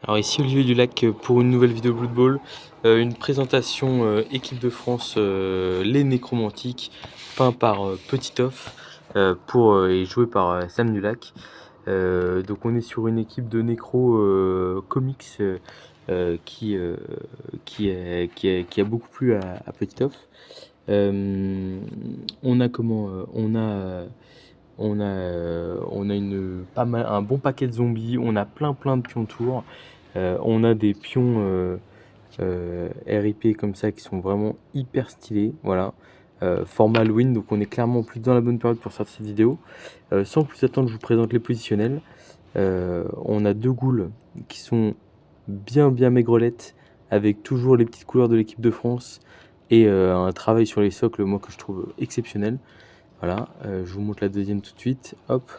Alors ici Olivier Dulac pour une nouvelle vidéo Blood Bowl, une présentation équipe de France, les nécromantiques, peint par Petitoff et joué par Sam Dulac. Donc on est sur une équipe de nécro comics qui, qui a beaucoup plu à Petitoff. On a comment on a un bon paquet de zombies, on a plein de pions tours. On a des pions RIP comme ça qui sont vraiment hyper stylés. Voilà. Format Halloween, donc on est clairement plus dans la bonne période pour sortir cette vidéo. Sans plus attendre, je vous présente les positionnels. On a deux ghouls qui sont bien maigrelettes, avec toujours les petites couleurs de l'équipe de France et un travail sur les socles, moi que je trouve exceptionnel. Voilà, je vous montre la deuxième tout de suite. Hop.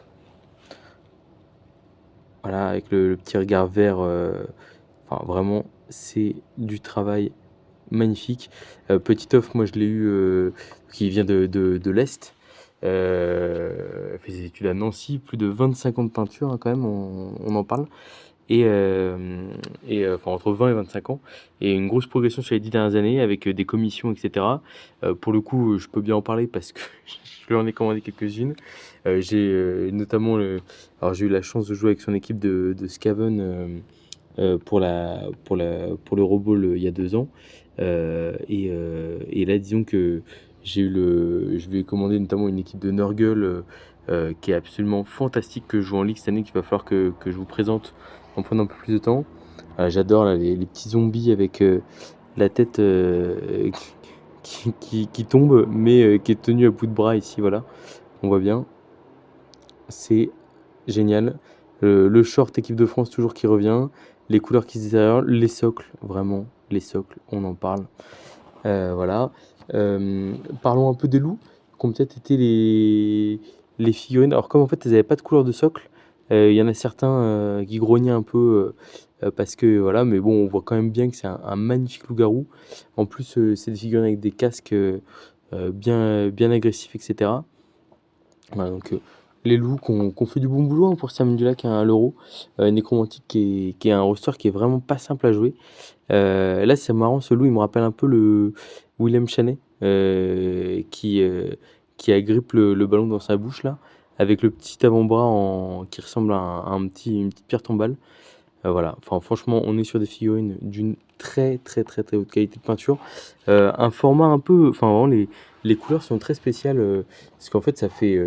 Voilà, avec le petit regard vert. Enfin, vraiment, c'est du travail magnifique. Petitoff, moi je l'ai eu, qui vient de l'Est. Fait ses études à Nancy, plus de 25 ans de peinture hein, quand même, on en parle. Enfin, entre 20 et 25 ans. Et une grosse progression sur les 10 dernières années avec des commissions, etc. Pour le coup, je peux bien en parler parce que je lui en ai commandé quelques-unes. Notamment, alors j'ai eu la chance de jouer avec son équipe de Skaven pour le robot il y a 2 ans. Et là, disons que je lui ai commandé notamment une équipe de Nurgle qui est absolument fantastique, que je joue en Ligue cette année, qu'il va falloir que je vous présente en prenant un peu plus de temps. J'adore là, les petits zombies avec la tête qui tombe, mais qui est tenue à bout de bras ici, voilà. On voit bien. C'est génial. Le short équipe de France toujours qui revient. Les couleurs qui se détériorent. Les socles, vraiment, les socles, on en parle. Voilà. Parlons un peu des loups, qui ont peut-être été les figurines. Alors comme en fait, elles n'avaient pas de couleur de socle, il y en a certains qui grognaient un peu parce que voilà, mais bon, on voit quand même bien que c'est un magnifique loup-garou. En plus, c'est des figurines avec des casques bien agressifs, etc. Voilà, donc les loups qu'on fait du bon boulot hein, pour Sam Dulac à l'euro. Nécromantique qui est un roster qui est vraiment pas simple à jouer. Là, c'est marrant, ce loup, il me rappelle un peu le Willem Chanet qui agrippe le ballon dans sa bouche là, avec le petit avant-bras qui ressemble à une petite pierre tombale. Voilà, enfin franchement, on est sur des figurines d'une très haute qualité de peinture. Un format un peu, enfin vraiment les couleurs sont très spéciales parce qu'en fait ça fait,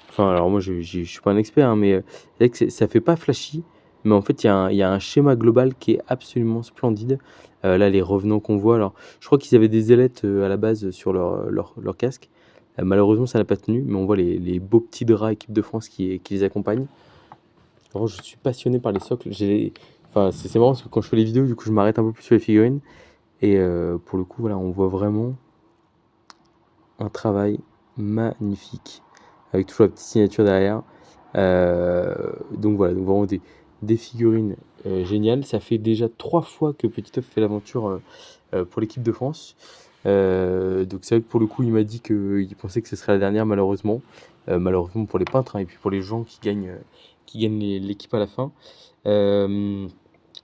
enfin alors moi je suis pas un expert hein, mais c'est vrai que ça fait pas flashy, mais en fait il y a un schéma global qui est absolument splendide. Là les revenants qu'on voit, alors je crois qu'ils avaient des ailettes à la base sur leur casque. Malheureusement ça n'a pas tenu, mais on voit les beaux petits draps équipe de France qui les accompagnent. Alors, je suis passionné par les socles. Enfin, c'est marrant parce que quand je fais les vidéos, du coup, je m'arrête un peu plus sur les figurines. Et pour le coup, voilà, on voit vraiment un travail magnifique avec toujours la petite signature derrière. Donc voilà, donc vraiment des figurines géniales. Ça fait déjà 3 fois que Petit Œuf fait l'aventure pour l'équipe de France. Donc c'est vrai que pour le coup, il m'a dit qu'il pensait que ce serait la dernière, malheureusement. Malheureusement pour les peintres hein, et puis pour les gens qui gagnent l'équipe à la fin. Euh,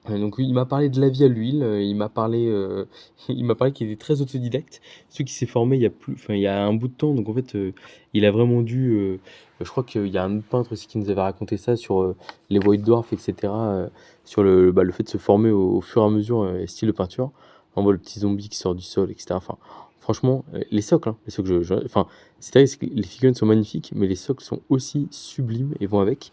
donc il m'a parlé de la vie à l'huile, il m'a parlé qu'il était très autodidacte, ce qui s'est formé il y a un bout de temps, donc en fait il a vraiment dû, je crois qu'il y a un autre peintre aussi qui nous avait raconté ça sur les White Dwarfs, etc., sur le fait de se former au fur et à mesure, style de peinture. On voit le petit zombie qui sort du sol, etc. Enfin, franchement, les socles, hein, les socles, enfin, c'est vrai que les figurines sont magnifiques, mais les socles sont aussi sublimes et vont avec.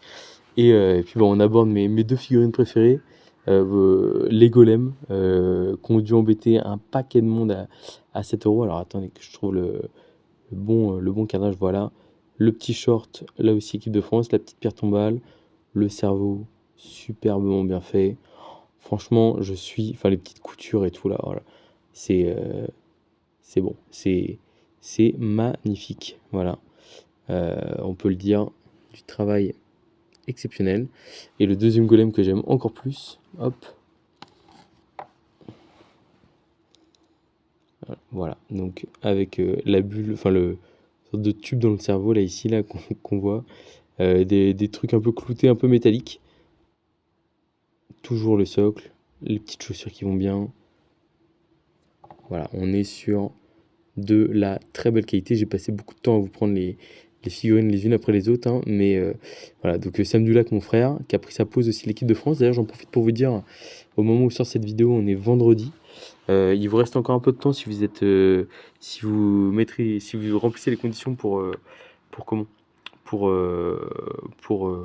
Et puis bon, on aborde mes deux figurines préférées, les golems, qui ont dû embêter un paquet de monde à 7 euros. Alors attendez que je trouve le bon cadrage, voilà. Le petit short, là aussi équipe de France, la petite pierre tombale, le cerveau, superbement bien fait. Franchement, enfin les petites coutures et tout là, voilà. C'est c'est bon, c'est magnifique, voilà. On peut le dire, du travail exceptionnel. Et le deuxième golem que j'aime encore plus, hop, voilà, donc avec la bulle, enfin le sorte de tube dans le cerveau là ici là qu'on voit, des trucs un peu cloutés, un peu métalliques, toujours le socle, les petites chaussures qui vont bien. Voilà, on est sur de la très belle qualité. J'ai passé beaucoup de temps à vous prendre les figurines les unes après les autres, hein, mais voilà, donc Sam Dulac, mon frère, qui a pris sa pause aussi l'équipe de France. D'ailleurs, j'en profite pour vous dire, au moment où sort cette vidéo, on est vendredi. Il vous reste encore un peu de temps si vous êtes, si vous remplissez les conditions pour comment? Pour, pour,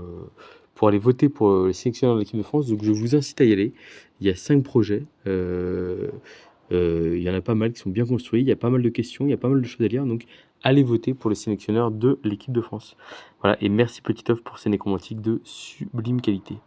pour aller voter pour les sélectionneurs de l'équipe de France. Donc je vous incite à y aller. Il y a 5 projets. Il y en a pas mal qui sont bien construits. Il y a pas mal de questions. Il y a pas mal de choses à lire. Donc allez voter pour les sélectionneurs de l'équipe de France. Voilà. Et merci Petit Off pour ces nécromantiques de sublime qualité.